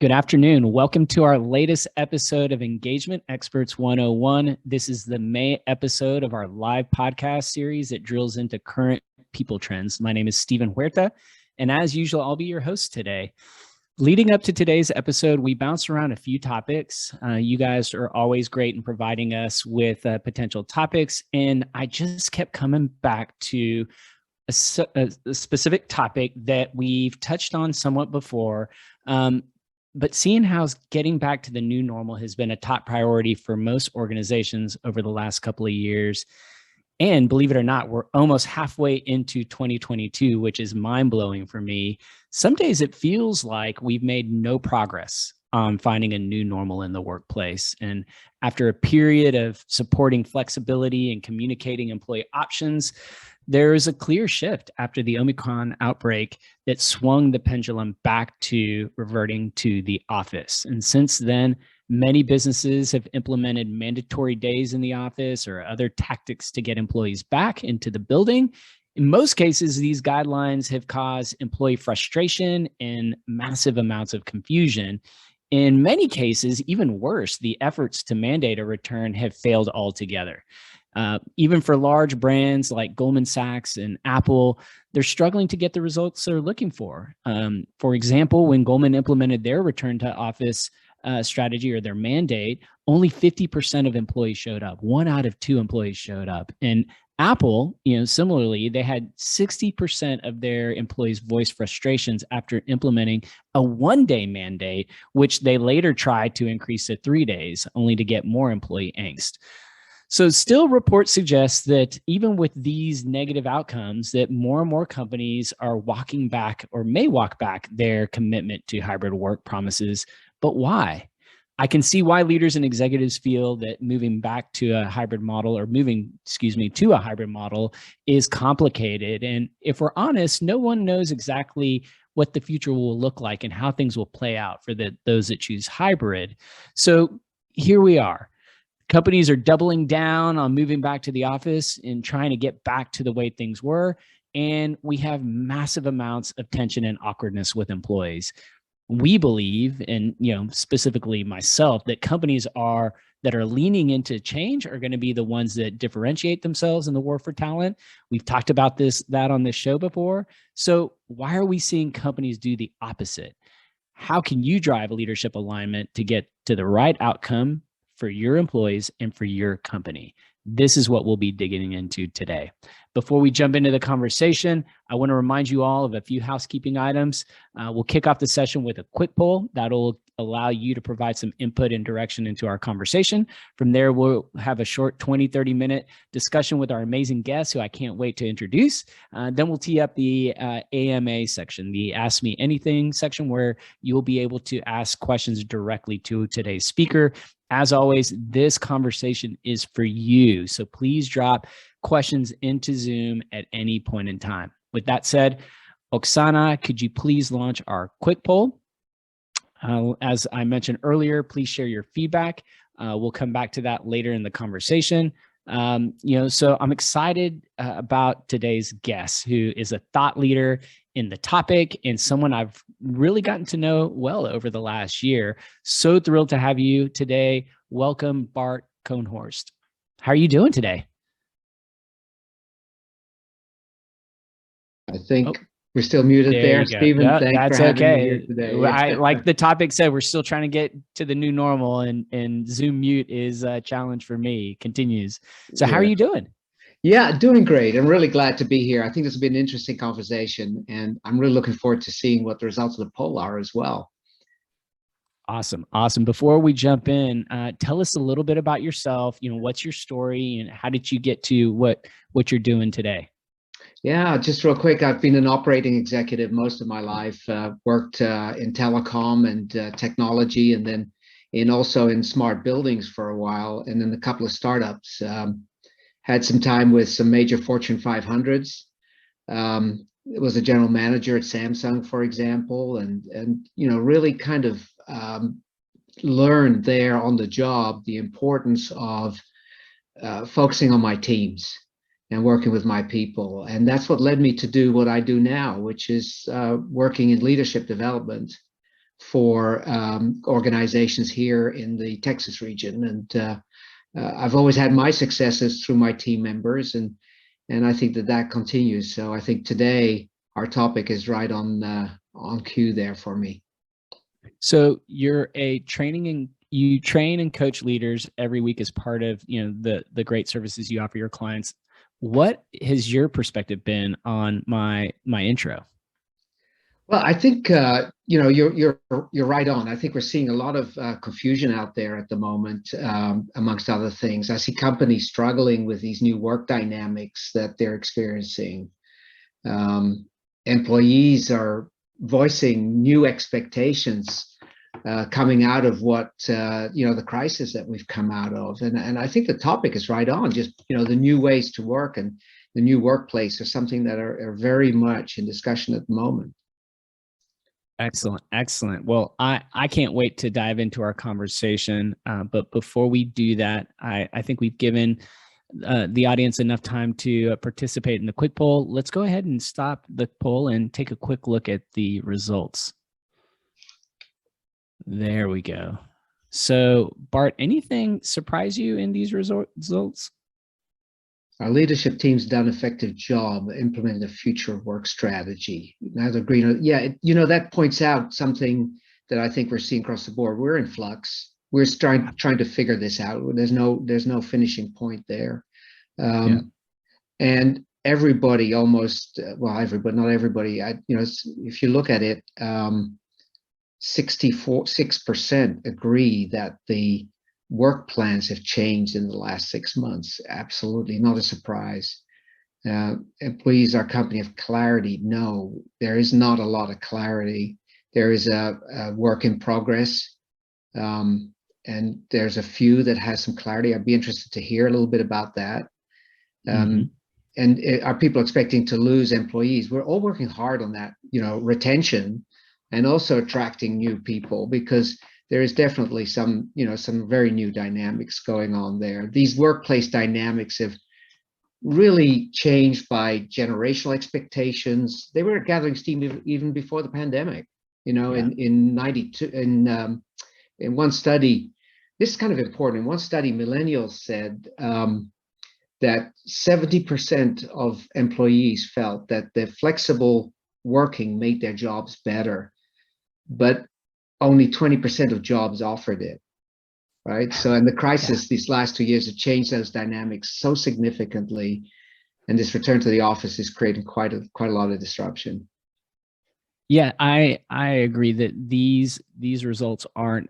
Good afternoon. Welcome to our latest episode of Engagement Experts 101. This is the May episode of our live podcast series that drills into current people trends. My name is Stephen Huerta, and as usual, I'll be your host today. Leading up to today's episode, we bounced around a few topics. You guys are always great in providing us with potential topics, and I just kept coming back to a specific topic that we've touched on somewhat before. But seeing how getting back to the new normal has been a top priority for most organizations over the last couple of years. And believe it or not, we're almost halfway into 2022, which is mind-blowing for me. Some days it feels like we've made no progress on finding a new normal in the workplace. And after a period of supporting flexibility and communicating employee options, there is a clear shift after the Omicron outbreak that swung the pendulum back to reverting to the office. And since then, many businesses have implemented mandatory days in the office or other tactics to get employees back into the building. In most cases, these guidelines have caused employee frustration and massive amounts of confusion. In many cases, even worse, the efforts to mandate a return have failed altogether. Even for large brands like Goldman Sachs and Apple, they're struggling to get the results they're looking for. For example, when Goldman implemented their return to office strategy or their mandate, only 50% of employees showed up. 1 out of 2 employees showed up. And Apple, similarly, they had 60% of their employees voice frustrations after implementing a 1-day mandate, which they later tried to increase to 3 days, only to get more employee angst. So still, reports suggest that even with these negative outcomes, that more and more companies are walking back or may walk back their commitment to hybrid work promises. But why? I can see why leaders and executives feel that moving back to a hybrid model or to a hybrid model is complicated. And if we're honest, no one knows exactly what the future will look like and how things will play out for those that choose hybrid. So here we are. Companies are doubling down on moving back to the office and trying to get back to the way things were. And we have massive amounts of tension and awkwardness with employees. We believe, and specifically myself, that companies that are leaning into change are going to be the ones that differentiate themselves in the war for talent. We've talked about that on this show before. So why are we seeing companies do the opposite? How can you drive leadership alignment to get to the right outcome for your employees and for your company? This is what we'll be digging into today. Before we jump into the conversation, I want to remind you all of a few housekeeping items. We'll kick off the session with a quick poll that'll allow you to provide some input and direction into our conversation. From there, we'll have a short 20-30 minute discussion with our amazing guests, who I can't wait to introduce. Then we'll tee up the AMA section, the Ask Me Anything section, where you'll be able to ask questions directly to today's speaker. As always, this conversation is for you, so please drop questions into Zoom at any point in time. With that said, Oksana, could you please launch our quick poll? As I mentioned earlier, please share your feedback. We'll come back to that later in the conversation. So I'm excited about today's guest, who is a thought leader in the topic and someone I've really gotten to know well over the last year. So thrilled to have you today. Welcome, Bart Kohnhorst. How are you doing today? I think we're still muted there, Stephen. Yeah, thanks that's for having okay. me here today. Like the topic said, we're still trying to get to the new normal, and Zoom mute is a challenge for me. Continues. So how are you doing? Yeah, doing great. I'm really glad to be here. I think this will be an interesting conversation, and I'm really looking forward to seeing what the results of the poll are as well. Awesome. Before we jump in, tell us a little bit about yourself. What's your story, and how did you get to what you're doing today? Yeah, just real quick, I've been an operating executive most of my life, worked in telecom and technology, and then also in smart buildings for a while, and then a couple of startups. Had some time with some major Fortune 500s. Was a general manager at Samsung, for example, and really kind of learned there on the job the importance of focusing on my teams and working with my people. And that's what led me to do what I do now, which is working in leadership development for organizations here in the Texas region. And I've always had my successes through my team members, and I think that continues. So I think today our topic is right on cue there for me. So you're you train and coach leaders every week as part of the great services you offer your clients. What has your perspective been on my intro? Well, I think you're right on. I think we're seeing a lot of confusion out there at the moment, amongst other things. I see companies struggling with these new work dynamics that they're experiencing. Employees are voicing new expectations coming out of what the crisis that we've come out of, and I think the topic is right on. Just the new ways to work and the new workplace are something that are very much in discussion at the moment. Excellent. Well, I can't wait to dive into our conversation. But before we do that, I think we've given the audience enough time to participate in the quick poll. Let's go ahead and stop the poll and take a quick look at the results. There we go. So, Bart, anything surprise you in these results? Our leadership team's done an effective job implementing the future of work strategy. Now the green, that points out something that I think we're seeing across the board. We're in flux. We're trying to figure this out. There's no finishing point there, and everybody almost everybody, not everybody. If you look at it, 6% agree that the work plans have changed in the last 6 months. Absolutely not a surprise. Employees, our company, have clarity. No, there is not a lot of clarity. There is a work in progress, and there's a few that has some clarity. I'd be interested to hear a little bit about that. And are people expecting to lose employees? We're all working hard on that, retention, and also attracting new people, because there is definitely some very new dynamics going on there. These workplace dynamics have really changed by generational expectations. They were gathering steam even before the pandemic. In 92, in one study, this is kind of important. In one study, millennials said that 70% of employees felt that the flexible working made their jobs better, but only 20% of jobs offered it, right? So, and the crisis these last 2 years have changed those dynamics so significantly, and this return to the office is creating quite a lot of disruption. Yeah, I agree that these results aren't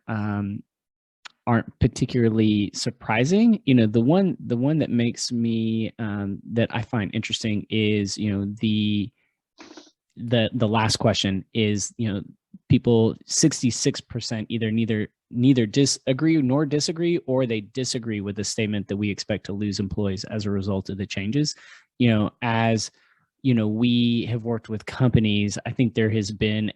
particularly surprising. The one that makes me that I find interesting is the last question is people 66% either neither disagree nor disagree, or they disagree with the statement that we expect to lose employees as a result of the changes. As we have worked with companies, I think there has been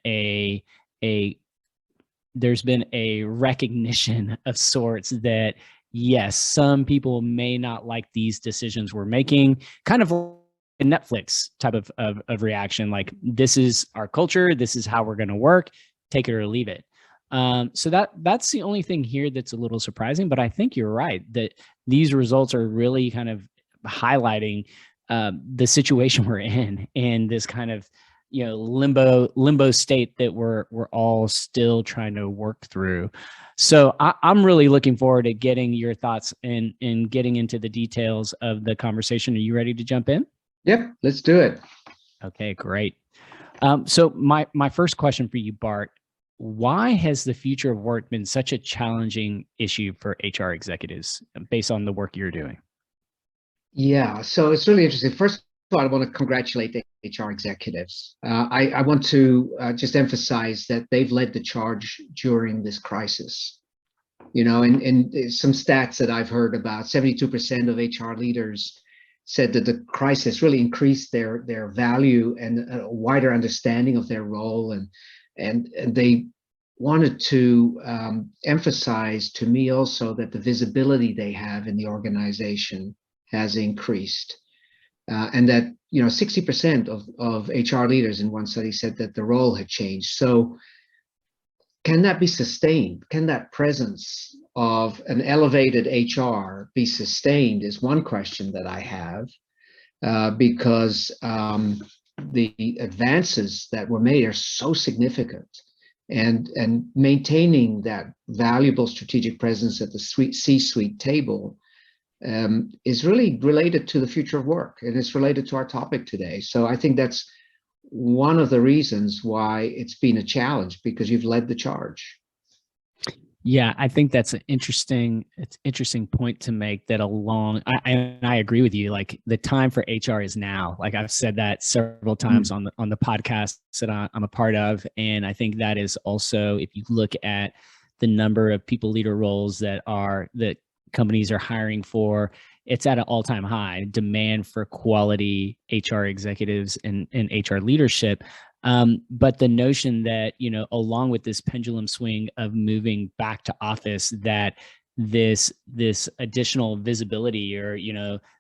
there's been a recognition of sorts that yes, some people may not like these decisions we're making, kind of a Netflix type of reaction, like this is our culture, this is how we're going to work, take it or leave it. So that's the only thing here that's a little surprising, but I think you're right that these results are really kind of highlighting the situation we're in, and this kind of limbo state that we're all still trying to work through. So I'm really looking forward to getting your thoughts and getting into the details of the conversation. Are you ready to jump in? Yep, let's do it. Okay, great. So my first question for you, Bart, why has the future of work been such a challenging issue for HR executives based on the work you're doing? Yeah, so it's really interesting. First of all, I want to congratulate the HR executives. I want to just emphasize that they've led the charge during this crisis. And some stats that I've heard about, 72% of HR leaders said that the crisis really increased their value and a wider understanding of their role, and they wanted to emphasize to me also that the visibility they have in the organization has increased, and that 60% of HR leaders in one study said that the role had changed. So can that be sustained? Can that presence of an elevated HR be sustained is one question that I have, because the advances that were made are so significant, and maintaining that valuable strategic presence at the C-suite table is really related to the future of work, and it's related to our topic today. So I think that's one of the reasons why it's been a challenge, because you've led the charge. Yeah, I think that's an interesting point to make, that I agree with you. Like, the time for HR is now. Like, I've said that several times on the podcast that I'm a part of. And I think that is also, if you look at the number of people leader roles that companies are hiring for, it's at an all-time high. Demand for quality HR executives and HR leadership. But the notion that, along with this pendulum swing of moving back to office, that this additional visibility, or,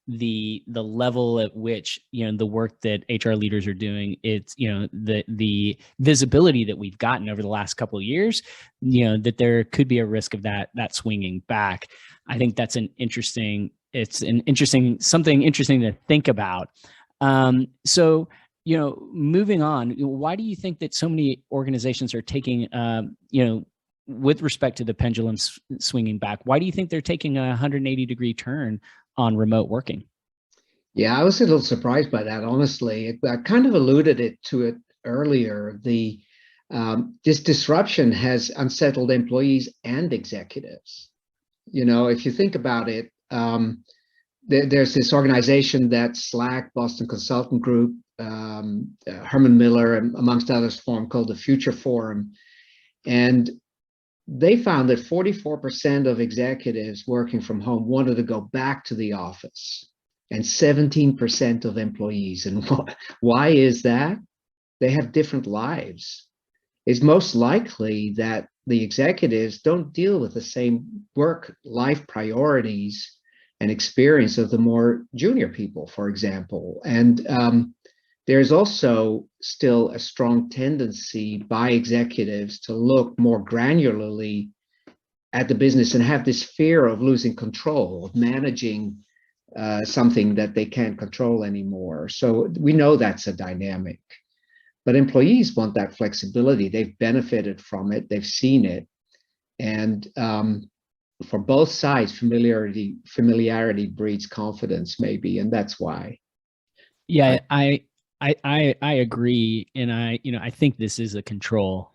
the level at which, the work that HR leaders are doing, it's, the visibility that we've gotten over the last couple of years, that there could be a risk of that swinging back. I think that's something interesting to think about. So, moving on, why do you think that so many organizations are taking, with respect to the pendulum swinging back, why do you think they're taking a 180-degree turn on remote working? Yeah, I was a little surprised by that, honestly. I kind of alluded to it earlier. This disruption has unsettled employees and executives. If you think about it, there's this organization that Slack, Boston Consultant Group, Herman Miller, and amongst others, formed, called the Future Forum. And they found that 44% of executives working from home wanted to go back to the office, and 17% of employees. And why is that? They have different lives. It's most likely that the executives don't deal with the same work-life priorities and experience of the more junior people, for example. And there's also still a strong tendency by executives to look more granularly at the business and have this fear of losing control, of managing something that they can't control anymore. So we know that's a dynamic. But employees want that flexibility. They've benefited from it. They've seen it. And for both sides, familiarity breeds confidence, maybe, and that's why. Yeah, I agree, and I think this is a control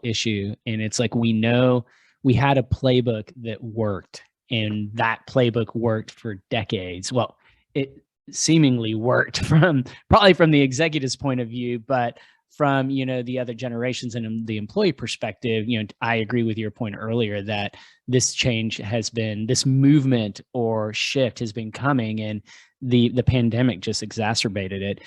issue, and it's like, we know we had a playbook that worked, and that playbook worked for decades. Well, it seemingly worked probably from the executive's point of view, but from the other generations and the employee perspective, I agree with your point earlier that this movement or shift has been coming, and the pandemic just exacerbated it.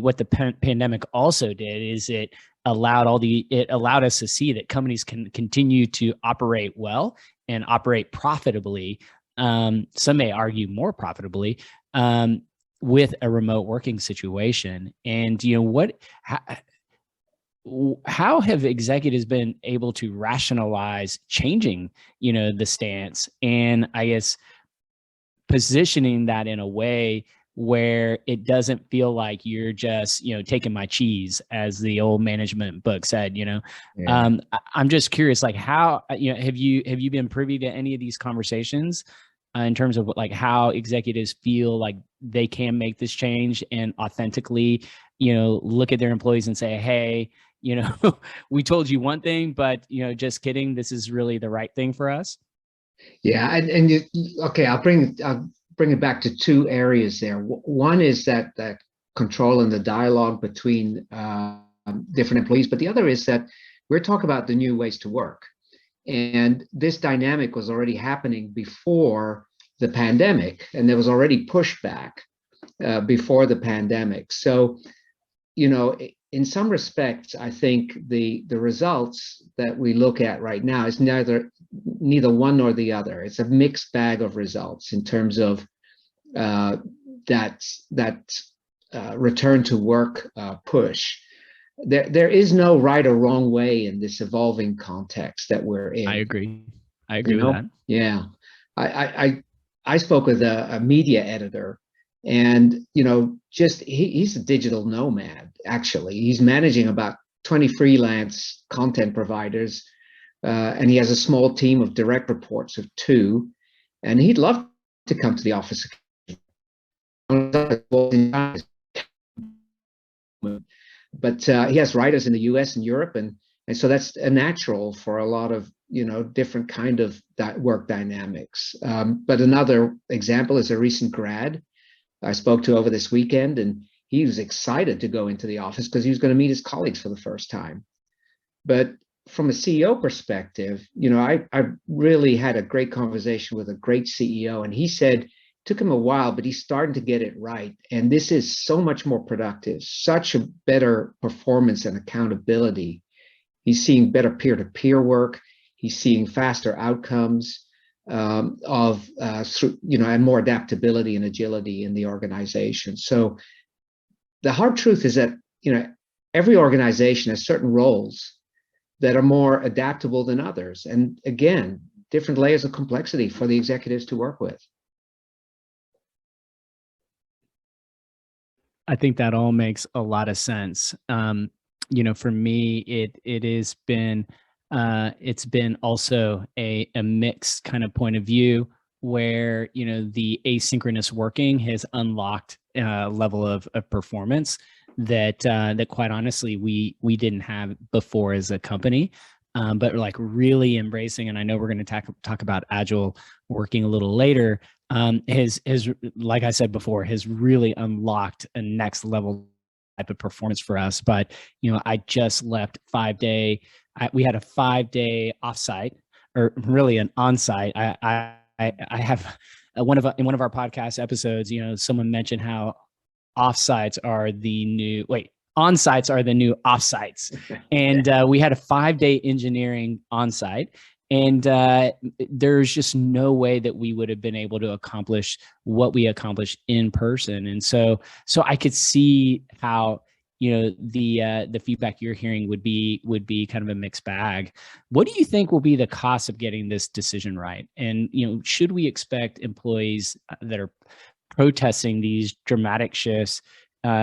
What the pandemic also did is it allowed us to see that companies can continue to operate well and operate profitably. Some may argue more profitably, with a remote working situation. And how have executives been able to rationalize changing, the stance, and I guess positioning that in a way where it doesn't feel like you're just, taking my cheese, as the old management book said, Yeah. I'm just curious, like, how, have you been privy to any of these conversations in terms of like how executives feel like they can make this change and authentically, look at their employees and say, hey, we told you one thing, but, just kidding, this is really the right thing for us? Yeah, okay, I'll bring it back to two areas there. One is that control and the dialogue between different employees, but the other is that we're talking about the new ways to work. And this dynamic was already happening before the pandemic, and there was already pushback before the pandemic. So, in some respects, I think the results that we look at right now is neither one nor the other. It's a mixed bag of results in terms of that return to work push. there is no right or wrong way in this evolving context that we're in. I agree. I agree with that. Yeah. I spoke with a media editor, and just he's a digital nomad. Actually, he's managing about 20 freelance content providers, and he has a small team of direct reports of 2, and he'd love to come to the office. But he has writers in the US and Europe, and so that's a natural for a lot of different kind of work dynamics. But another example is a recent grad I spoke to over this weekend, and he was excited to go into the office because he was going to meet his colleagues for the first time. But from a CEO perspective, I really had a great conversation with a great CEO, and he said, took him a while, but he's starting to get it right. And this is so much more productive, such a better performance and accountability. He's seeing better peer-to-peer work. He's seeing faster outcomes and more adaptability and agility in the organization. So the hard truth is that, every organization has certain roles that are more adaptable than others. And again, different layers of complexity for the executives to work with. I think that all makes a lot of sense. For me, it has been it's been also a mixed kind of point of view where the asynchronous working has unlocked a level of performance that quite honestly we didn't have before as a company. But like really embracing, and I know we're going to talk about agile working a little later, has like I said before, has really unlocked a next level type of performance for us. But I just left 5-day. We had a 5-day offsite, or really an onsite. I have in one of our podcast episodes, someone mentioned how offsites are the new on-sites are the new off-sites. And we had a 5-day engineering on-site. And there's just no way that we would have been able to accomplish what we accomplished in person. And so I could see how, the feedback you're hearing would be kind of a mixed bag. What do you think will be the cost of getting this decision right? And, should we expect employees that are protesting these dramatic shifts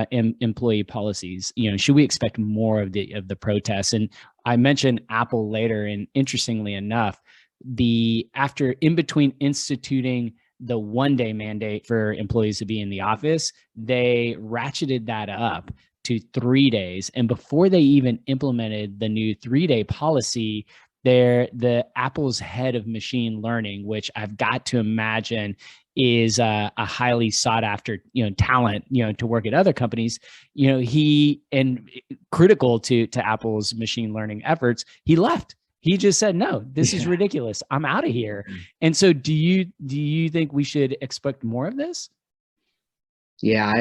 in employee policies? Should we expect more of the protests? And I mentioned Apple later, and interestingly enough, after in between instituting the 1-day mandate for employees to be in the office, they ratcheted that up to 3 days. And before they even implemented the new 3-day policy, the Apple's head of machine learning, which I've got to imagine is a highly sought after, talent, to work at other companies, he, and critical to Apple's machine learning efforts, he left. He just said, no, this is ridiculous. I'm out of here. And so do you think we should expect more of this? Yeah,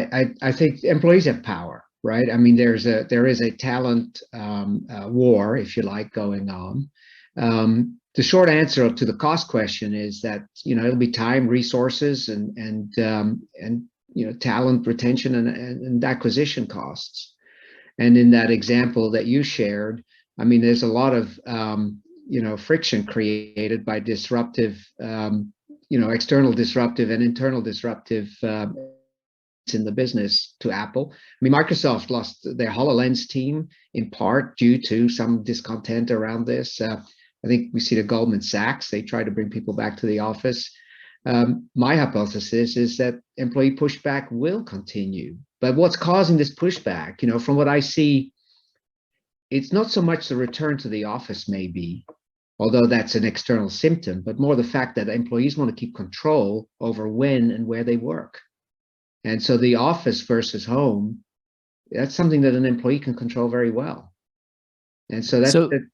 I think employees have power, right? I mean, there is a talent war, if you like, going on. The short answer to the cost question is that it'll be time, resources, and talent retention and acquisition costs. And in that example that you shared, I mean, there's a lot of friction created by disruptive, external disruptive and internal disruptive in the business to Apple. I mean, Microsoft lost their HoloLens team in part due to some discontent around this. I think we see the Goldman Sachs, they try to bring people back to the office. My hypothesis is that employee pushback will continue. But what's causing this pushback, from what I see, it's not so much the return to the office maybe, although that's an external symptom, but more the fact that employees want to keep control over when and where they work. And so the office versus home, that's something that an employee can control very well. And so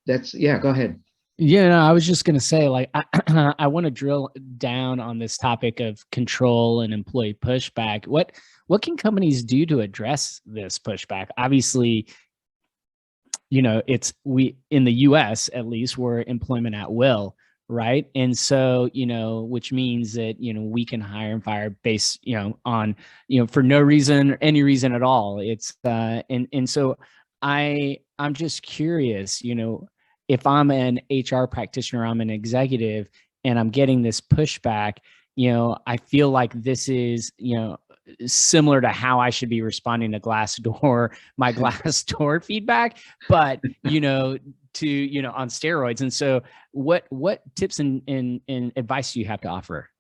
that's yeah, go ahead. Yeah, no, I was just going to say, like, I want to drill down on this topic of control and employee pushback. What can companies do to address this pushback? Obviously, we in the US, at least, we're employment at will, right? And so, which means that, we can hire and fire based, on, for no reason or any reason at all. It's and so I'm just curious, if I'm an HR practitioner, I'm an executive, and I'm getting this pushback, I feel like this is, similar to how I should be responding to Glassdoor, my Glassdoor feedback, but, on steroids. And so what tips and advice do you have to offer?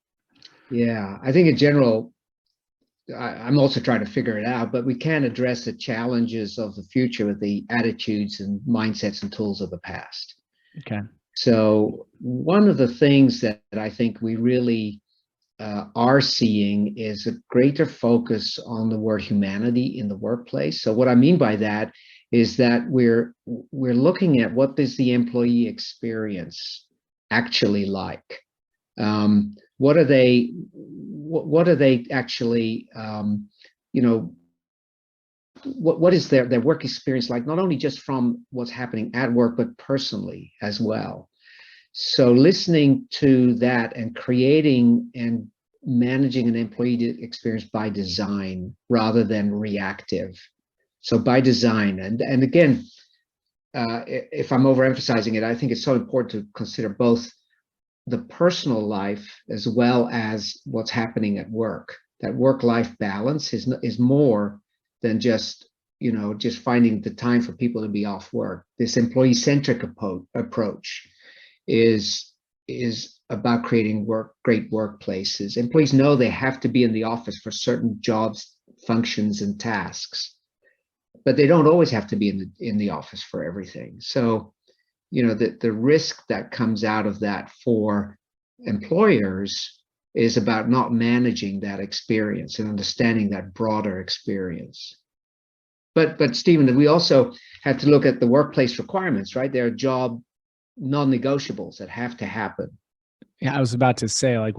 Yeah, I think in general, I'm also trying to figure it out, but we can address the challenges of the future with the attitudes and mindsets and tools of the past. Okay. So one of the things that I think we really are seeing is a greater focus on the word humanity in the workplace. So what I mean by that is that we're looking at what is the employee experience actually like. What are they actually, what is their work experience like, not only just from what's happening at work, but personally as well. So listening to that and creating and managing an employee experience by design rather than reactive. So by design, and again, if I'm overemphasizing it, I think it's so important to consider both the personal life as well as what's happening at work. That work-life balance is more than just finding the time for people to be off work. This employee-centric approach is about creating great workplaces. Employees know they have to be in the office for certain jobs, functions, and tasks, but they don't always have to be in the office for everything. So the risk that comes out of that for employers is about not managing that experience and understanding that broader experience. But Stephen, we also have to look at the workplace requirements, right? There are job non-negotiables that have to happen. Yeah, I was about to say, like,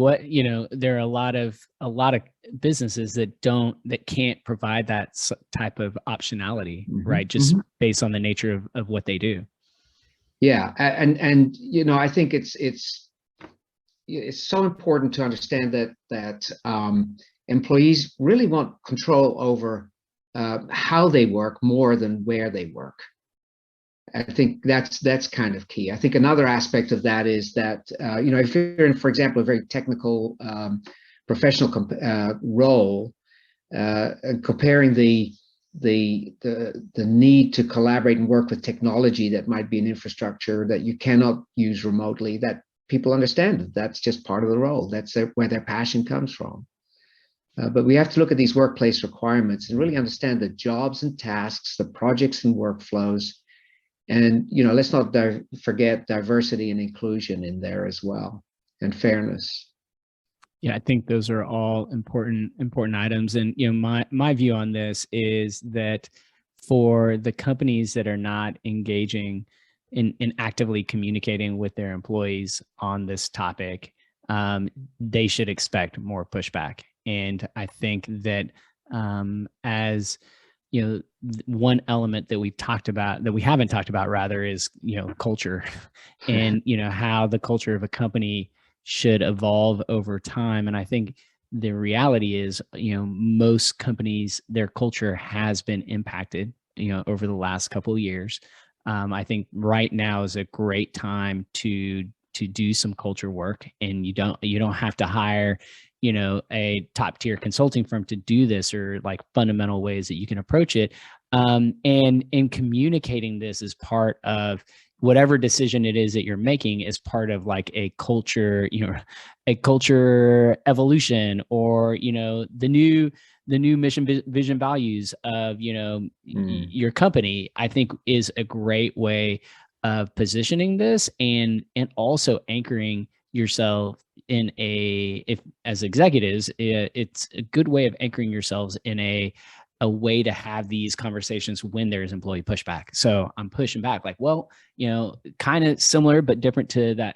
there are a lot of businesses that can't provide that type of optionality, right? Just based on the nature of what they do. Yeah, and I think it's so important to understand that employees really want control over how they work more than where they work. I think that's kind of key. I think another aspect of that is that if you're in, for example, a very technical professional role, and comparing the need to collaborate and work with technology that might be an infrastructure that you cannot use remotely, that people understand that that's just part of the role. That's where their passion comes from. But we have to look at these workplace requirements and really understand the jobs and tasks, the projects and workflows. And, let's not forget diversity and inclusion in there as well, and fairness. Yeah, I think those are all important items. And, my view on this is that for the companies that are not engaging in actively communicating with their employees on this topic, they should expect more pushback. And I think that as one element that we haven't talked about rather is, culture and, how the culture of a company should evolve over time. And I think the reality is, most companies, their culture has been impacted, over the last couple of years. I think right now is a great time to do some culture work, and you don't have to hire a top tier consulting firm to do this, or like fundamental ways that you can approach it. And in communicating this as part of whatever decision it is that you're making, is part of like a culture, a culture evolution, or, the new mission, vision, values of, your company, I think is a great way of positioning this, and also anchoring yourself in as executives, it's a good way of anchoring yourselves in a way to have these conversations when there's employee pushback. So I'm pushing back, like, well, kind of similar but different to that,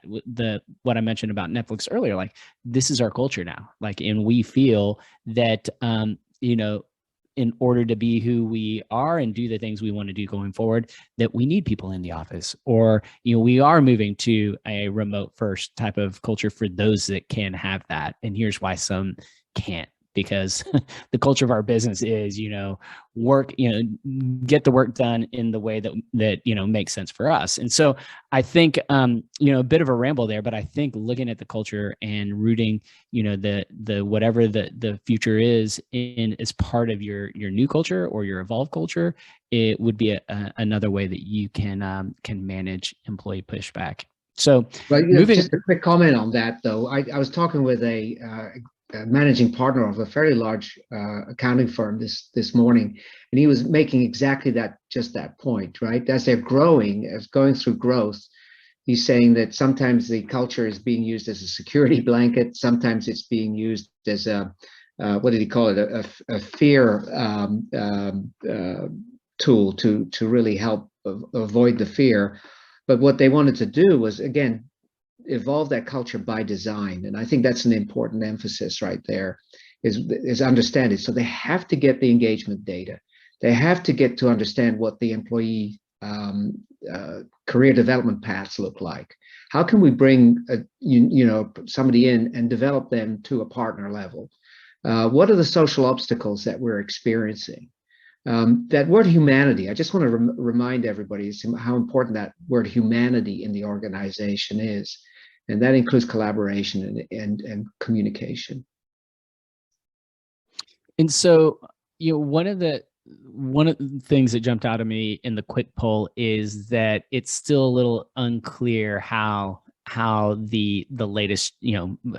what I mentioned about Netflix earlier. Like, this is our culture now. Like, and we feel that in order to be who we are and do the things we want to do going forward, that we need people in the office, or, we are moving to a remote first type of culture for those that can have that. And here's why some can't because the culture of our business is, work, get the work done in the way that makes sense for us. And so I think, a bit of a ramble there, but I think looking at the culture and rooting, the whatever the future is in as part of your new culture or your evolved culture, it would be another way that you can manage employee pushback. So, just a quick comment on that, though. I was talking with a managing partner of a fairly large accounting firm this morning, and he was making exactly that point, right? As they're growing, as going through growth, he's saying that sometimes the culture is being used as a security blanket, sometimes it's being used as a what did he call it? A fear tool to really help avoid the fear. But what they wanted to do was, again, evolve that culture by design. And I think that's an important emphasis right there, is understand it. So they have to get the engagement data. They have to get to understand what the employee career development paths look like. How can we bring somebody in and develop them to a partner level? What are the social obstacles that we're experiencing? That word humanity, I just want to remind everybody how important that word humanity in the organization is. And that includes collaboration and communication. And so, one of the things that jumped out at me in the quick poll is that it's still a little unclear how the latest,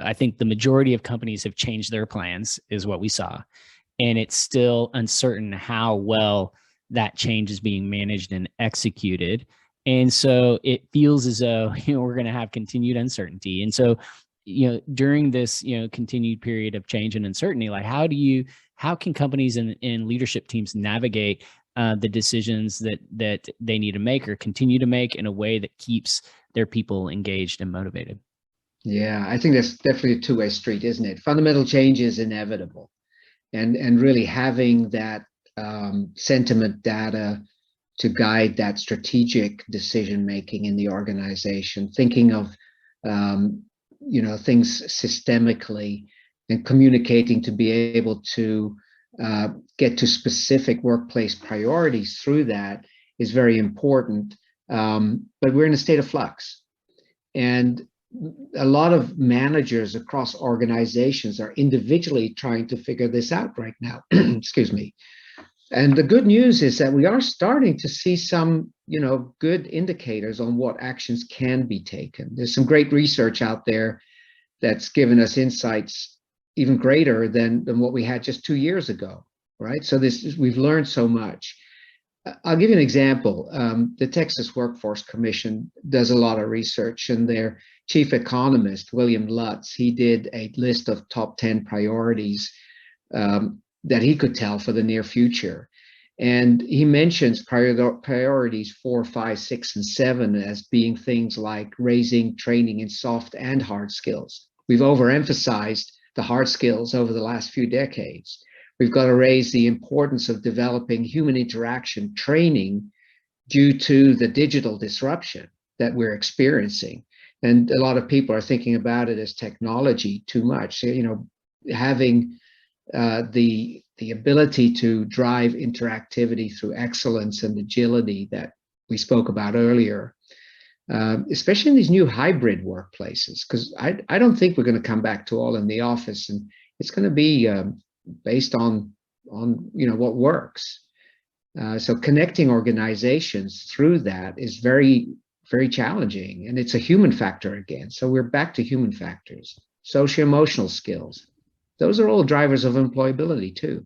I think the majority of companies have changed their plans, is what we saw. And it's still uncertain how well that change is being managed and executed. And so it feels as though, we're going to have continued uncertainty. And so, during this, continued period of change and uncertainty, like how can companies and leadership teams navigate the decisions that they need to make or continue to make in a way that keeps their people engaged and motivated? Yeah, I think that's definitely a two-way street, isn't it? Fundamental change is inevitable. And really having that sentiment data to guide that strategic decision making in the organization, thinking of things systemically and communicating to be able to get to specific workplace priorities through that is very important. But we're in a state of flux, and a lot of managers across organizations are individually trying to figure this out right now. Excuse me. And the good news is that we are starting to see some, good indicators on what actions can be taken. There's some great research out there that's given us insights even greater than what we had just 2 years ago, right? So we've learned so much. I'll give you an example. The Texas Workforce Commission does a lot of research, and their chief economist, William Lutz, he did a list of top 10 priorities that he could tell for the near future. And he mentions priorities 4, 5, 6, and 7 as being things like raising training in soft and hard skills. We've overemphasized the hard skills over the last few decades. We've got to raise the importance of developing human interaction training due to the digital disruption that we're experiencing. And a lot of people are thinking about it as technology too much. Having the ability to drive interactivity through excellence and agility that we spoke about earlier, especially in these new hybrid workplaces, because I don't think we're going to come back to all in the office, and it's going to be based on what works. So connecting organizations through that is very, very challenging, and it's a human factor again. So we're back to human factors, socio-emotional skills. Those are all drivers of employability too.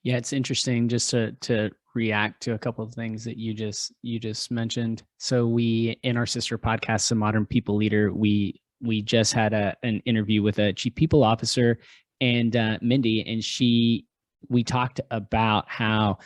Yeah, it's interesting just to react to a couple of things that you just mentioned. So we, in our sister podcast, The Modern People Leader, we just had an interview with a chief people officer, and Mindy, and we talked about how,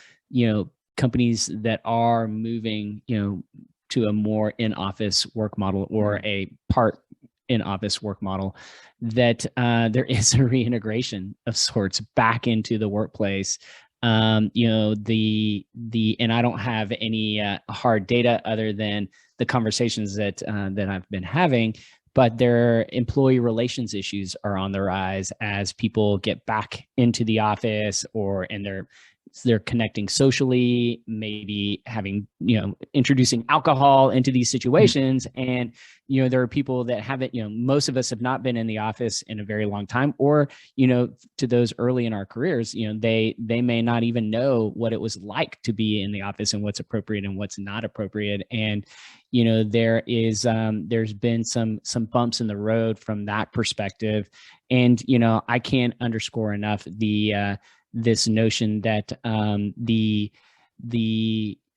companies that are moving, to a more in-office work model or a part in-office work model, that there is a reintegration of sorts back into the workplace. And I don't have any hard data other than the conversations that I've been having, but their employee relations issues are on the rise as people get back into the office, or and they're connecting socially, maybe having, introducing alcohol into these situations. And, there are people that haven't, most of us have not been in the office in a very long time, or, to those early in our careers, they may not even know what it was like to be in the office and what's appropriate and what's not appropriate. And, there's been some bumps in the road from that perspective. And, I can't underscore enough this notion that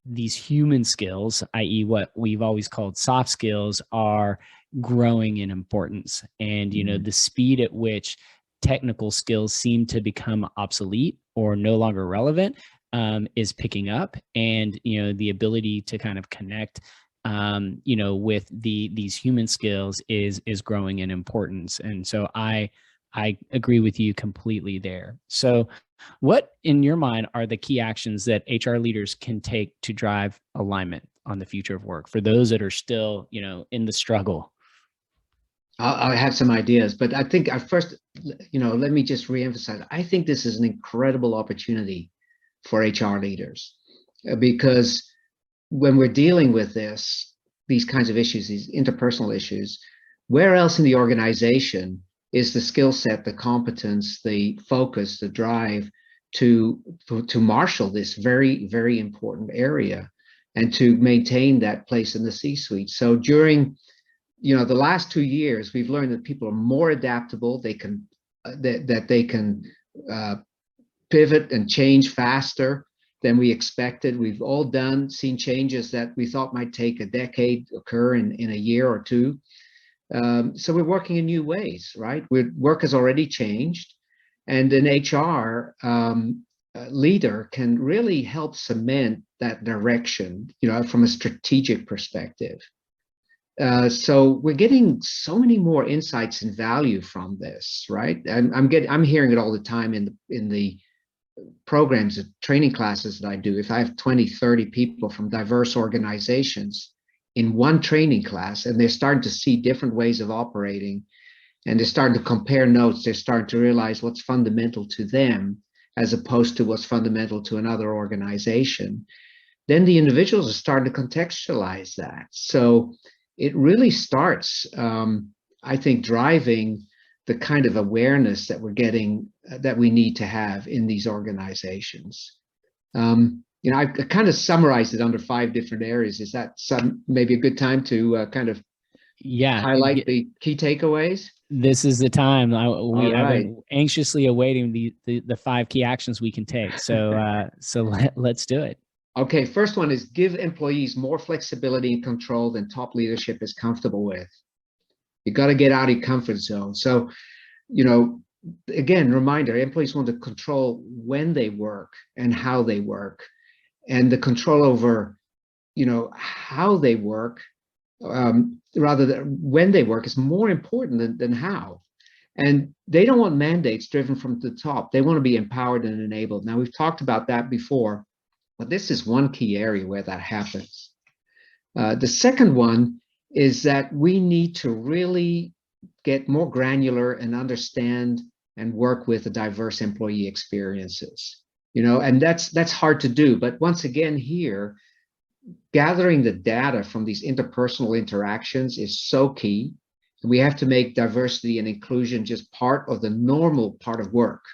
these human skills, i.e. what we've always called soft skills, are growing in importance. And, the speed at which technical skills seem to become obsolete or no longer relevant is picking up. And, the ability to kind of connect with these human skills is growing in importance. And so I agree with you completely there. So what, in your mind, are the key actions that HR leaders can take to drive alignment on the future of work for those that are still, in the struggle? I have some ideas, but I think first, let me just reemphasize. I think this is an incredible opportunity for HR leaders, because when we're dealing with these kinds of issues, these interpersonal issues, where else in the organization is the skill set, the competence, the focus, the drive to marshal this very, very important area and to maintain that place in the C-suite. So during, the last 2 years, we've learned that people are more adaptable. They can that they can pivot and change faster than we expected. We've all seen changes that we thought might take a decade occur in a year or two. So we're working in new ways, right? Work has already changed, and an HR leader can really help cement that direction, from a strategic perspective. So we're getting so many more insights and value from this, right? I'm hearing it all the time in the programs and training classes that I do. If I have 20, 30 people from diverse organizations in one training class, and they're starting to see different ways of operating, and they're starting to compare notes, they're starting to realize what's fundamental to them as opposed to what's fundamental to another organization, then the individuals are starting to contextualize that. So it really starts, I think, driving the kind of awareness that we're getting, that we need to have in these organizations. I kind of summarized it under 5 different areas. Is that maybe a good time to kind of highlight the key takeaways? This is the time. I've been anxiously awaiting the 5 key actions we can take. So let's do it. Okay, first one is give employees more flexibility and control than top leadership is comfortable with. You got to get out of your comfort zone. So, again, reminder, employees want to control when they work and how they work. And the control over, how they work, rather than when they work, is more important than how. And they don't want mandates driven from the top. They want to be empowered and enabled. Now, we've talked about that before, but this is one key area where that happens. The second one is that we need to really get more granular and understand and work with the diverse employee experiences. And that's hard to do. But once again, here, gathering the data from these interpersonal interactions is so key. We have to make diversity and inclusion just part of the normal part of work.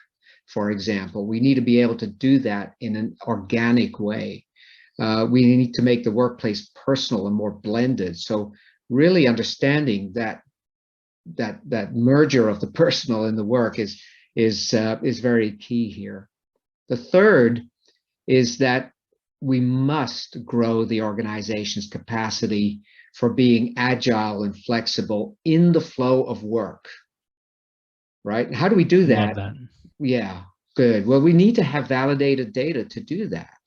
For example, we need to be able to do that in an organic way. We need to make the workplace personal and more blended. So really understanding that merger of the personal and the work is very key here. The third is that we must grow the organization's capacity for being agile and flexible in the flow of work, right? How do we do that? Yeah, good. Well, we need to have validated data to do that.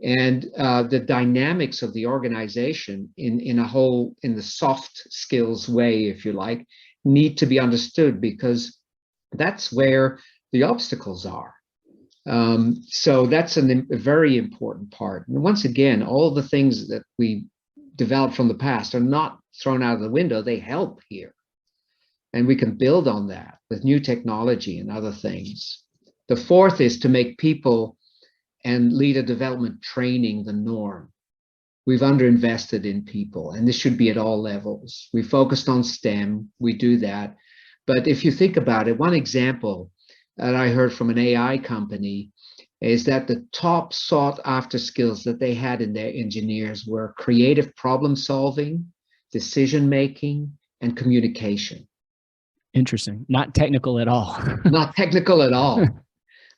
And the dynamics of the organization in the soft skills way, if you like, need to be understood, because that's where the obstacles are. So that's a very important part. And once again, all the things that we developed from the past are not thrown out of the window. They help here. And we can build on that with new technology and other things. The fourth is to make people and leader development training the norm. We've underinvested in people, and this should be at all levels. We focused on STEM, we do that. But if you think about it, one example that I heard from an AI company is that the top sought after skills that they had in their engineers were creative problem solving, decision making, and communication. Interesting. Not technical at all. Not technical at all,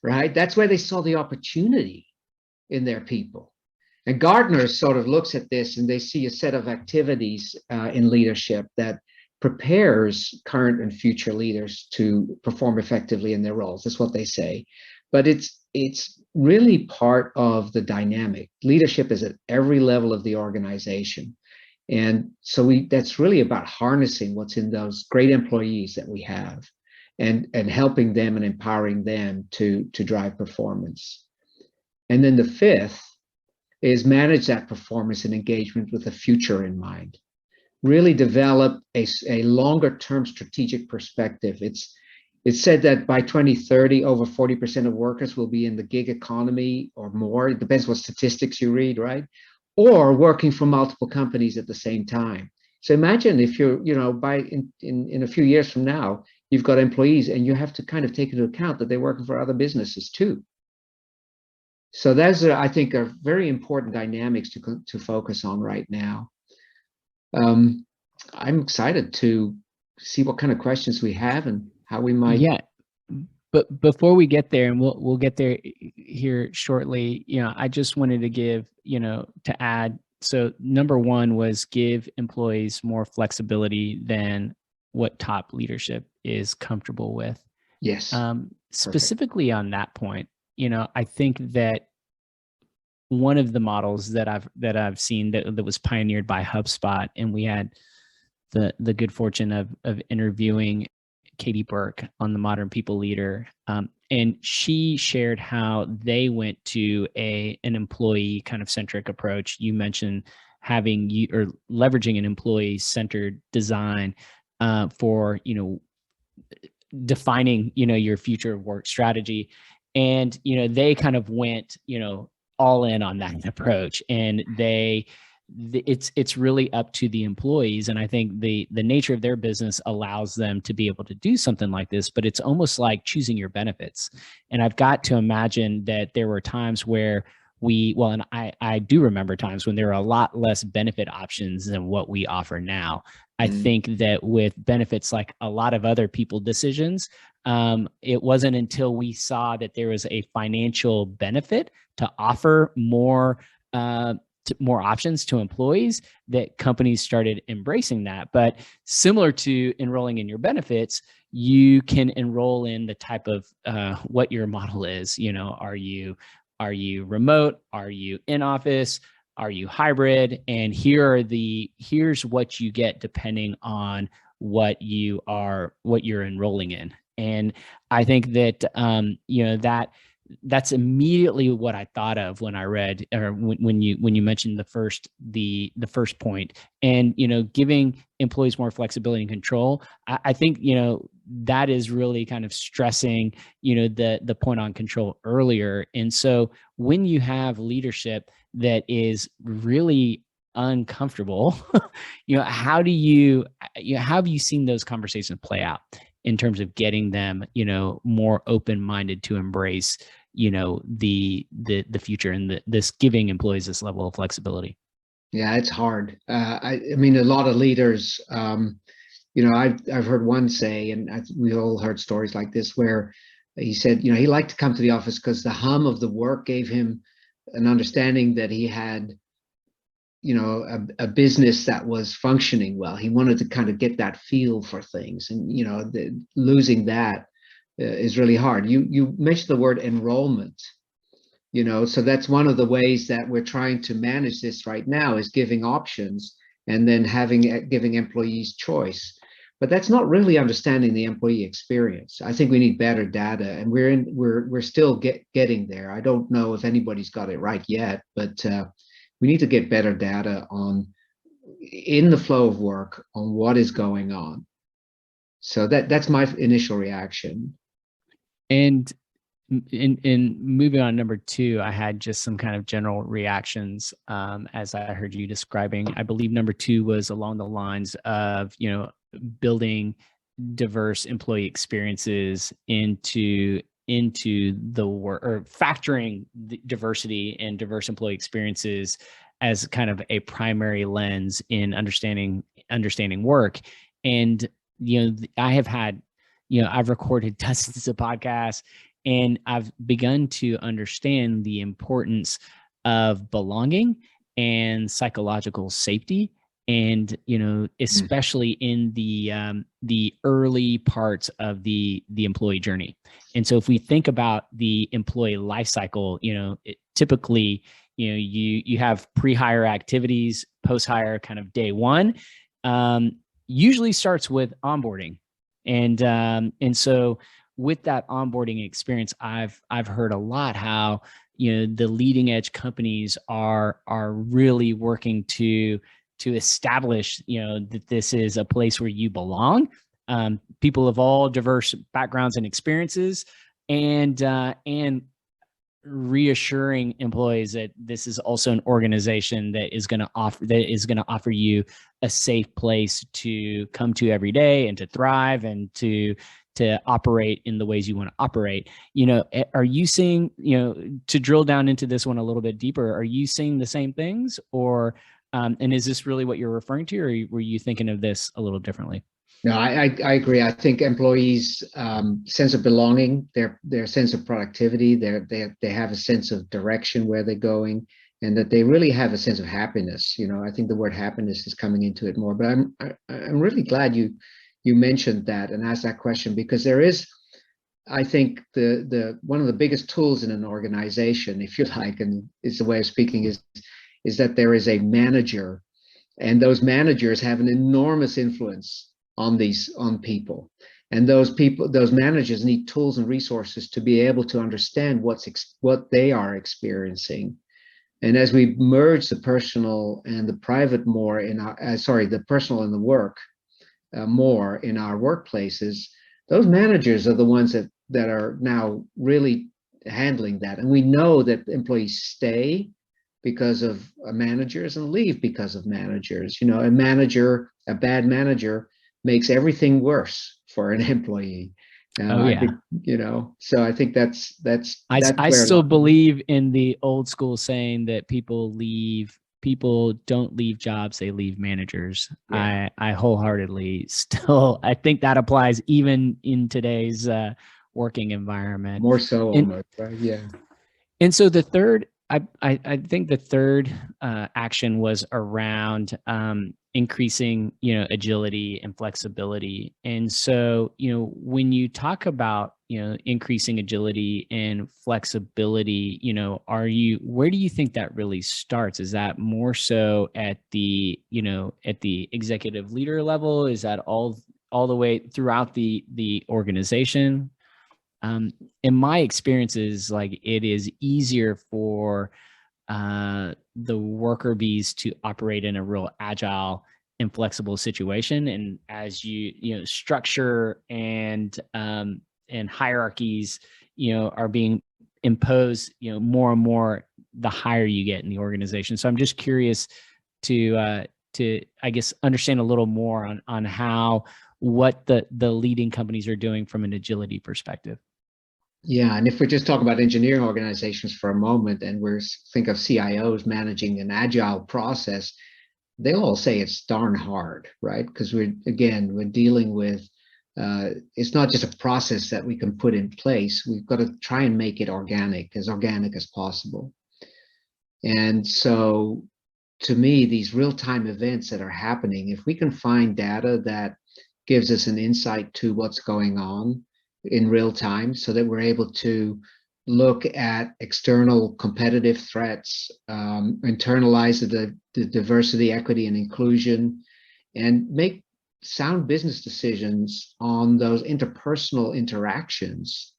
right? That's where they saw the opportunity in their people. And Gartner sort of looks at this and they see a set of activities in leadership that prepares current and future leaders to perform effectively in their roles. That's what they say. But it's really part of the dynamic. Leadership is at every level of the organization. And so that's really about harnessing what's in those great employees that we have and helping them and empowering them to drive performance. And then the fifth is manage that performance and engagement with the future in mind. Really develop a longer term strategic perspective. It's said that by 2030, over 40% of workers will be in the gig economy or more. It depends what statistics you read, right? Or working for multiple companies at the same time. So imagine if you're, in a few years from now, you've got employees and you have to kind of take into account that they're working for other businesses too. So those are, I think, are very important dynamics to focus on right now. I'm excited to see what kind of questions we have and how we might. Yeah, but before we get there, and we'll get there here shortly, I just wanted to give, to add. So number one was give employees more flexibility than what top leadership is comfortable with. Yes. Specifically on that point, I think that one of the models that I've seen that was pioneered by HubSpot, and we had the good fortune of interviewing Katie Burke on the Modern People Leader, and she shared how they went to an employee kind of centric approach. You mentioned leveraging an employee centered design for defining your future work strategy, and they kind of went all in on that approach, and it's really up to the employees. And I think the nature of their business allows them to be able to do something like this, but it's almost like choosing your benefits. And I've got to imagine that there were times where and I do remember times when there were a lot less benefit options than what we offer now. I think that with benefits, like a lot of other people decisions, it wasn't until we saw that there was a financial benefit to offer more options to employees that companies started embracing that. But similar to enrolling in your benefits, you can enroll in the type of what your model is. Are you remote? Are you in office? Are you hybrid? And here's what you get depending on what you're enrolling in. And I think that that's immediately what I thought of when I read, or when you mentioned the first point, and giving employees more flexibility and control. I think that is really kind of stressing the point on control earlier. And so when you have leadership that is really uncomfortable, how have you seen those conversations play out in terms of getting them, more open-minded to embrace, the future and this giving employees this level of flexibility? Yeah, it's hard. I mean, a lot of leaders, I've heard one say, and we all heard stories like this, where he said, he liked to come to the office because the hum of the work gave him an understanding that he had, a business that was functioning well. He wanted to kind of get that feel for things, and losing that is really hard. You mentioned the word enrollment, so that's one of the ways that we're trying to manage this right now, is giving options and then giving employees choice. But that's not really understanding the employee experience. I think we need better data, and we're still getting there. I don't know if anybody's got it right yet, but we need to get better data in the flow of work on what is going on. So that's my initial reaction. And in moving on, number two, I had just some kind of general reactions as I heard you describing. I believe number two was along the lines of, building diverse employee experiences into the work, or factoring the diversity and diverse employee experiences as kind of a primary lens in understanding work. And I have had, I've recorded dozens of podcasts, and I've begun to understand the importance of belonging and psychological safety, and especially in the early parts of the employee journey. And so if we think about the employee life cycle, typically you have pre-hire activities, post-hire kind of day one, usually starts with onboarding. And so with that onboarding experience, I've heard a lot how the leading edge companies are really working to establish that this is a place where you belong, people of all diverse backgrounds and experiences, and reassuring employees that this is also an organization that is going to offer you a safe place to come to every day and to thrive and to operate in the ways you want to operate. Are you seeing, to drill down into this one a little bit deeper, are you seeing the same things, or and is this really what you're referring to, or were you thinking of this a little differently? No, I agree. I think employees' sense of belonging, their sense of productivity, they have a sense of direction where they're going, and that they really have a sense of happiness. I think the word happiness is coming into it more. But I'm really glad you mentioned that and asked that question, because there is, I think, the one of the biggest tools in an organization, if you like, and it's the way of speaking, is that there is a manager, and those managers have an enormous influence on people, and those managers need tools and resources to be able to understand what they are experiencing. And as we merge the personal and the private more in our the personal and the work more in our workplaces, those managers are the ones that are now really handling that. And we know that employees stay because of managers and leave because of managers. A bad manager makes everything worse for an employee. I think, so I think that's I still believe in the old school saying that people don't leave jobs, they leave managers. Yeah. I wholeheartedly I think that applies even in today's working environment. More so, almost, right? Yeah. And so the third, I think the third action was around increasing, agility and flexibility. And so, when you talk about, increasing agility and flexibility, where do you think that really starts? Is that more so at the executive leader level? Is that all the way throughout the organization? In my experiences, like, it is easier for the worker bees to operate in a real agile and flexible situation. And as structure and hierarchies, are being imposed, more and more the higher you get in the organization. So I'm just curious to I guess understand a little more on how what the leading companies are doing from an agility perspective. Yeah, and if we just talk about engineering organizations for a moment, and think of CIOs managing an agile process, they'll all say it's darn hard, right? Because we're dealing with, it's not just a process that we can put in place. We've got to try and make it organic as possible. And so, to me, these real-time events that are happening, if we can find data that gives us an insight to what's going on in real time, so that we're able to look at external competitive threats, internalize the diversity, equity, and inclusion, and make sound business decisions on those interpersonal interactions,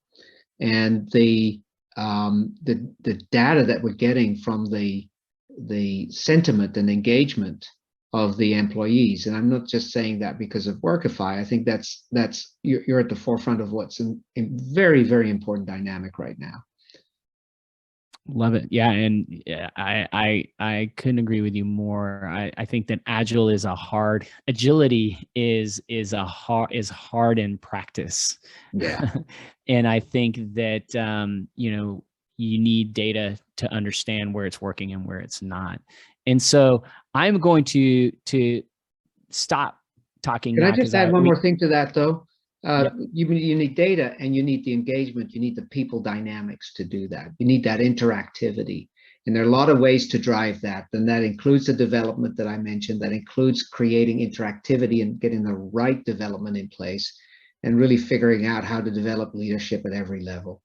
and the data that we're getting from the sentiment and engagement of the employees. And I'm not just saying that because of Workify. I think that's you're at the forefront of what's in very, very important dynamic right now. Love it. Yeah. And yeah, I couldn't agree with you more. I think that agility is hard in practice. Yeah. And I think that, you need data to understand where it's working and where it's not. And so I'm going to stop talking Can I now just because add one more thing to that, though? Yep. You need data, and you need the engagement. You need the people dynamics to do that. You need that interactivity. And there are a lot of ways to drive that. And that includes the development that I mentioned. That includes creating interactivity and getting the right development in place and really figuring out how to develop leadership at every level.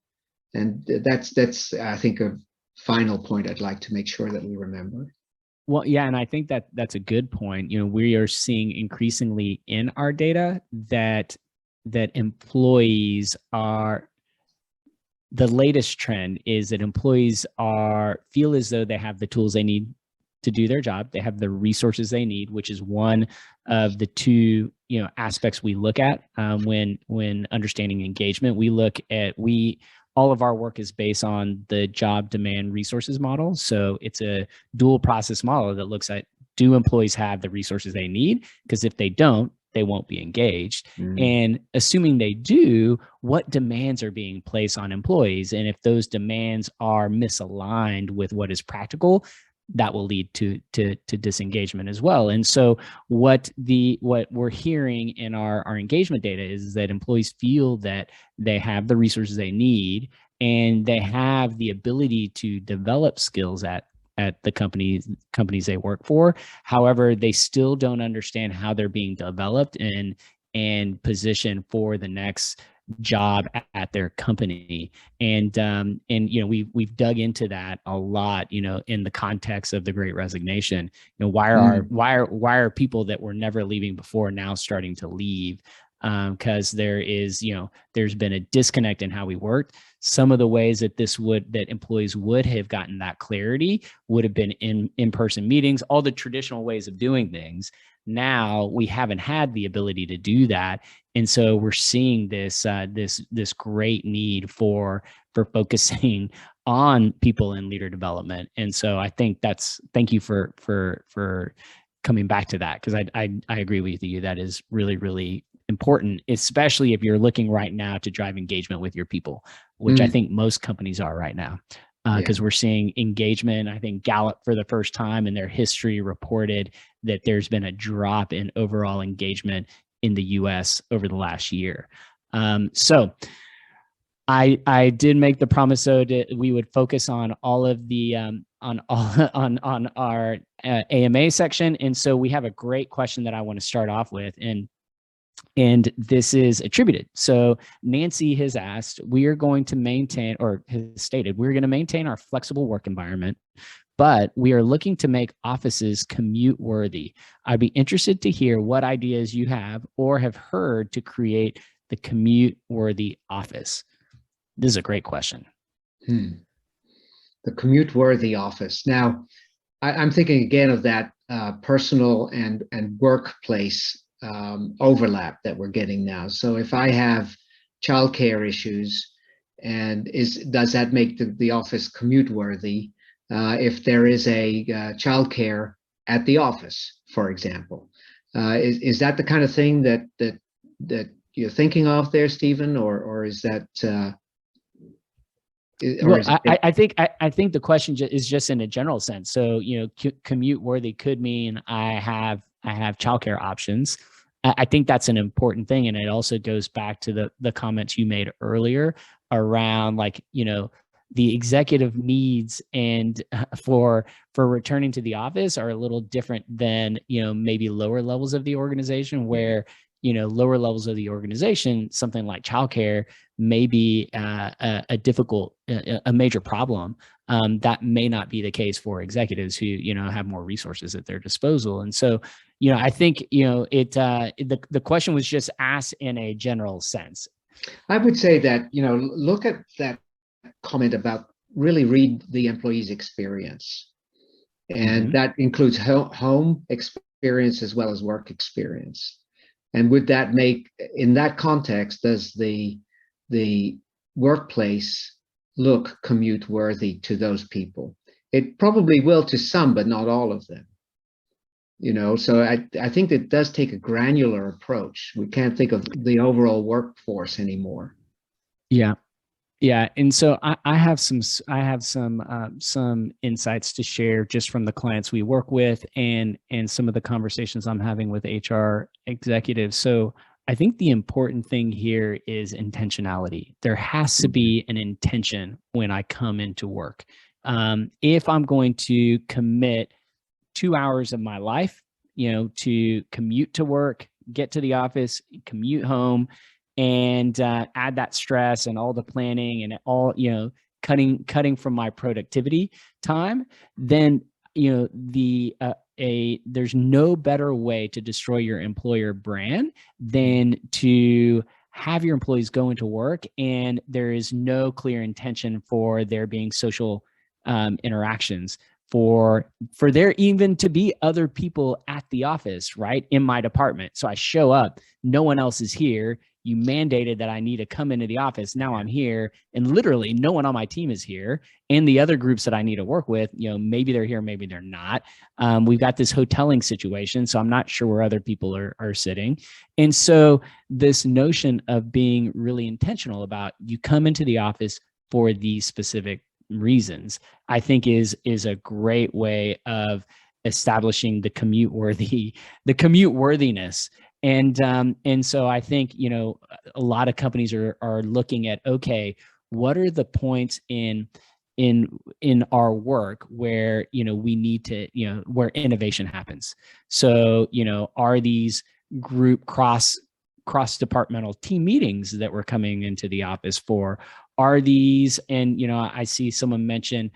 And that's I think, a final point I'd like to make sure that we remember. Well, yeah, and I think that that's a good point. We are seeing increasingly in our data that employees are, the latest trend is that employees feel as though they have the tools they need to do their job. They have the resources they need, which is one of the two aspects we look at when understanding engagement. All of our work is based on the job demand resources model. So it's a dual process model that looks at, do employees have the resources they need? Because if they don't, they won't be engaged. And assuming they do, what demands are being placed on employees? And if those demands are misaligned with what is practical, that will lead to disengagement as well. And so what we're hearing in our engagement data is that employees feel that they have the resources they need and they have the ability to develop skills at the companies they work for. However, they still don't understand how they're being developed and positioned for the next job at their company. And we've dug into that a lot, in the context of the Great Resignation. Why are people that were never leaving before now starting to leave? Because there's been a disconnect in how we worked. Some of the ways that employees would have gotten that clarity would have been in-person meetings, all the traditional ways of doing things. Now we haven't had the ability to do that. And so we're seeing this great need for focusing on people in leader development. And so I think thank you for coming back to that, because I agree with you. That is really, really important, especially if you're looking right now to drive engagement with your people, which I think most companies are right now. Because we're seeing engagement. I think Gallup, for the first time in their history, reported that there's been a drop in overall engagement in the U.S. over the last year. So I did make the promise, though, that we would focus on all of the on our AMA section. And so we have a great question that I want to start off with, and this is attributed. So Nancy has asked, we are going to maintain, or has stated, we're going to maintain our flexible work environment, but we are looking to make offices commute worthy. I'd be interested to hear what ideas you have or have heard to create the commute worthy office. This is a great question. The commute worthy office. Now, I'm thinking again of that personal and workplace overlap that we're getting now. So if I have childcare issues, and does that make the office commute worthy? If there is a childcare at the office, for example, is that the kind of thing that you're thinking of there, Stephen, or is that? I think the question is just in a general sense. So commute worthy could mean I have childcare options. I think that's an important thing, and it also goes back to the comments you made earlier around the executive needs and for returning to the office are a little different than maybe lower levels of the organization, where lower levels of the organization, something like childcare may be a major problem. That may not be the case for executives who have more resources at their disposal. And so I think the question was just asked in a general sense. I would say that look at that comment about really read the employee's experience, and that includes home experience experience as well as work experience. And would that make, in that context, does the workplace look commute worthy to those people? It probably will to some, but not all of them. So I think it does take a granular approach. We can't think of the overall workforce anymore. Yeah. Yeah, and so I have some insights to share just from the clients we work with and some of the conversations I'm having with HR executives. So I think the important thing here is intentionality. There has to be an intention when I come into work. If I'm going to commit 2 hours of my life, to commute to work, get to the office, commute home, and add that stress and all the planning and all, cutting from my productivity time, then, there's no better way to destroy your employer brand than to have your employees go into work and there is no clear intention for there being social interactions, for there even to be other people at the office, right, in my department. So I show up, no one else is here. You mandated that I need to come into the office. Now I'm here, and literally no one on my team is here. And the other groups that I need to work with, maybe they're here, maybe they're not. We've got this hoteling situation, so I'm not sure where other people are sitting. And so this notion of being really intentional about you come into the office for these specific reasons, I think is a great way of establishing the commute worthiness. And so I think, a lot of companies are looking at, okay, what are the points in our work where, we need to, where innovation happens. So, are these group cross departmental team meetings that we're coming into the office for? Are these, and, I see someone mention,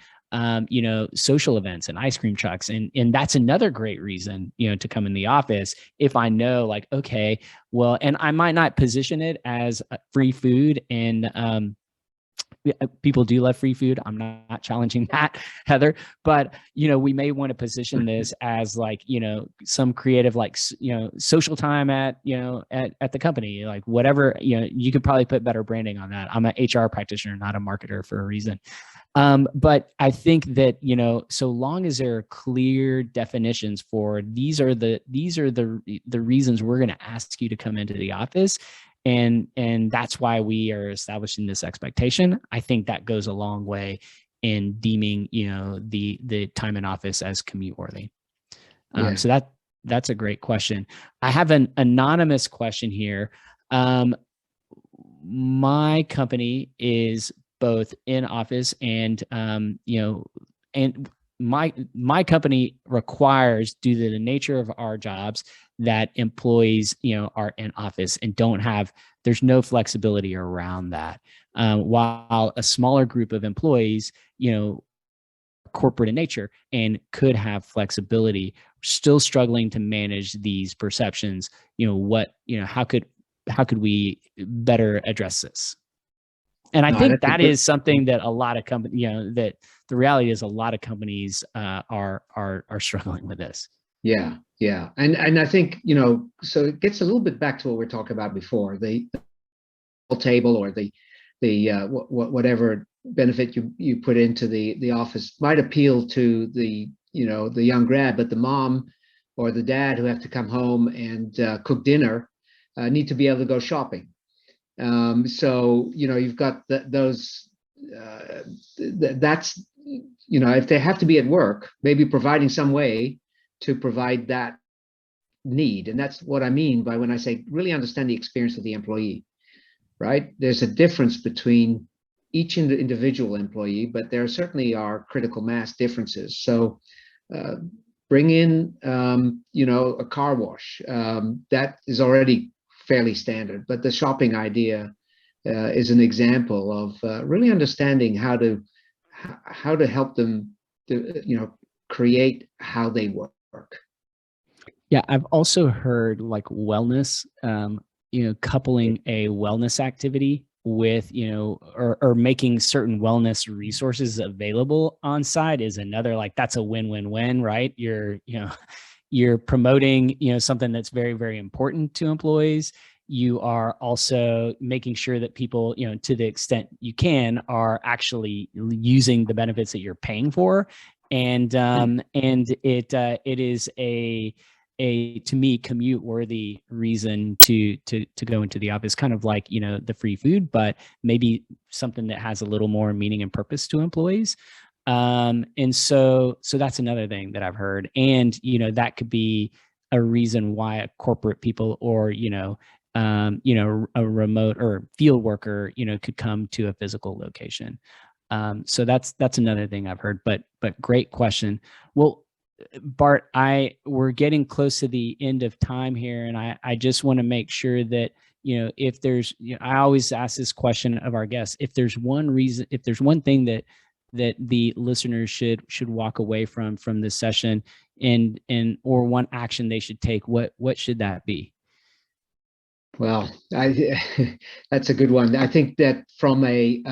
social events and ice cream trucks. And that's another great reason, to come in the office. If I know, like, okay, well, and I might not position it as free food, and people do love free food. I'm not challenging that, Heather, but, we may want to position this as like, some creative, like, social time at the company, like whatever, you could probably put better branding on that. I'm an HR practitioner, not a marketer, for a reason. But I think that, so long as there are clear definitions for these are the reasons we're going to ask you to come into the office, and that's why we are establishing this expectation, I think that goes a long way in deeming, the time in office as commute worthy. So that's a great question. I have an anonymous question here. My company is both in office and, and my company requires, due to the nature of our jobs, that employees, are in office and there's no flexibility around that. While a smaller group of employees, corporate in nature and could have flexibility, still struggling to manage these perceptions. How could we better address this? And I think that is something that a lot of companies, that the reality is a lot of companies are struggling with this. Yeah. And I think, so it gets a little bit back to what we were talking about before, the table or the whatever benefit you put into the office might appeal to the young grad, but the mom or the dad who have to come home and cook dinner need to be able to go shopping. So, you've got those, that's, if they have to be at work, maybe providing some way to provide that need. And that's what I mean by when I say really understand the experience of the employee, right? There's a difference between each individual employee, but there certainly are critical mass differences. So bring in, a car wash. That is already fairly standard, but the shopping idea is an example of really understanding how to help them to, create how they work. Yeah, I've also heard like wellness, coupling a wellness activity with, or making certain wellness resources available on site is another, like, that's a win-win-win, right? you're promoting, something that's very, very important to employees. You are also making sure that people, to the extent you can, are actually using the benefits that you're paying for. And it is a to me commute worthy reason to go into the office, kind of like, the free food, but maybe something that has a little more meaning and purpose to employees. And so that's another thing that I've heard. And, that could be a reason why a corporate people or, a remote or field worker, could come to a physical location. So that's another thing I've heard, but great question. Well, Bart, we're getting close to the end of time here, and I just want to make sure that, if there's, I always ask this question of our guests, if there's one thing that the listeners should walk away from this session, or one action they should take, what should that be? Well, that's a good one. I think that from a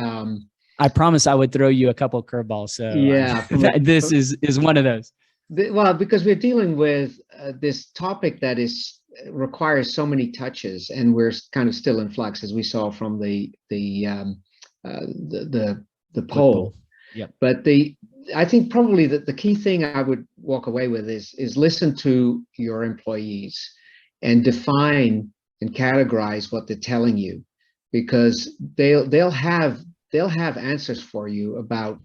I promise I would throw you a couple of curveballs. So yeah, this is one of those. Well, because we're dealing with this topic that requires so many touches, and we're kind of still in flux, as we saw from the poll. Yep. But I think probably the key thing I would walk away with is listen to your employees and define and categorize what they're telling you, because they'll have answers for you about,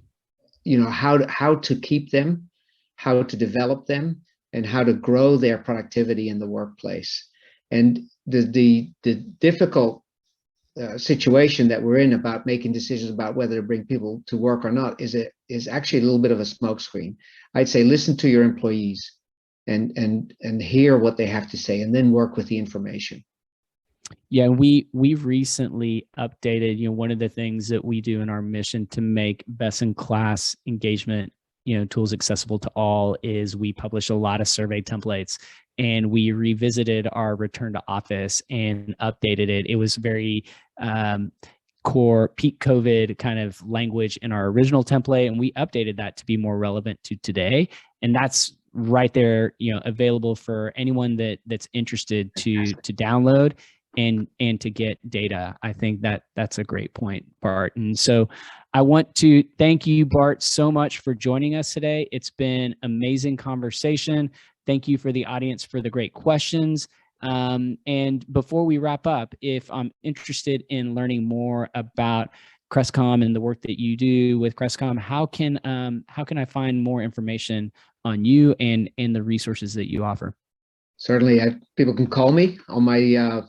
how to keep them, how to develop them, and how to grow their productivity in the workplace. And the difficult situation that we're in about making decisions about whether to bring people to work or not is actually a little bit of a smokescreen. I'd say listen to your employees and hear what they have to say, and then work with the information. Yeah, we've recently updated, one of the things that we do in our mission to make best in class engagement, tools accessible to all, is we publish a lot of survey templates, and we revisited our return to office and updated it. It was very core peak COVID kind of language in our original template, and we updated that to be more relevant to today. And that's right there, available for anyone that's interested to download and to get data. I think that's a great point, Bart. And so I want to thank you, Bart, so much for joining us today. It's been amazing conversation. Thank you for the audience for the great questions. And before we wrap up, if I'm interested in learning more about Crestcom and the work that you do with Crestcom, how can I find more information on you and the resources that you offer? Certainly, people can call me on my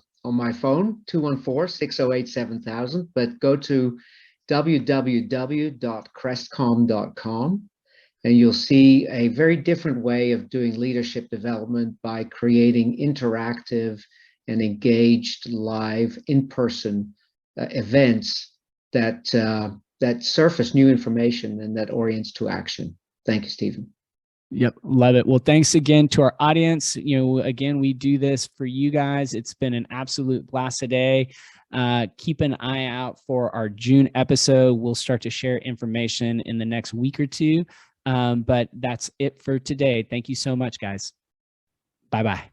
phone, 214-608-7000, but go to www.crestcom.com, and you'll see a very different way of doing leadership development by creating interactive and engaged live in-person events that surface new information and that orients to action. Thank you, Stephen. Yep. Love it. Well, thanks again to our audience. Again, we do this for you guys. It's been an absolute blast today. Keep an eye out for our June episode. We'll start to share information in the next week or two. But that's it for today. Thank you so much, guys. Bye-bye.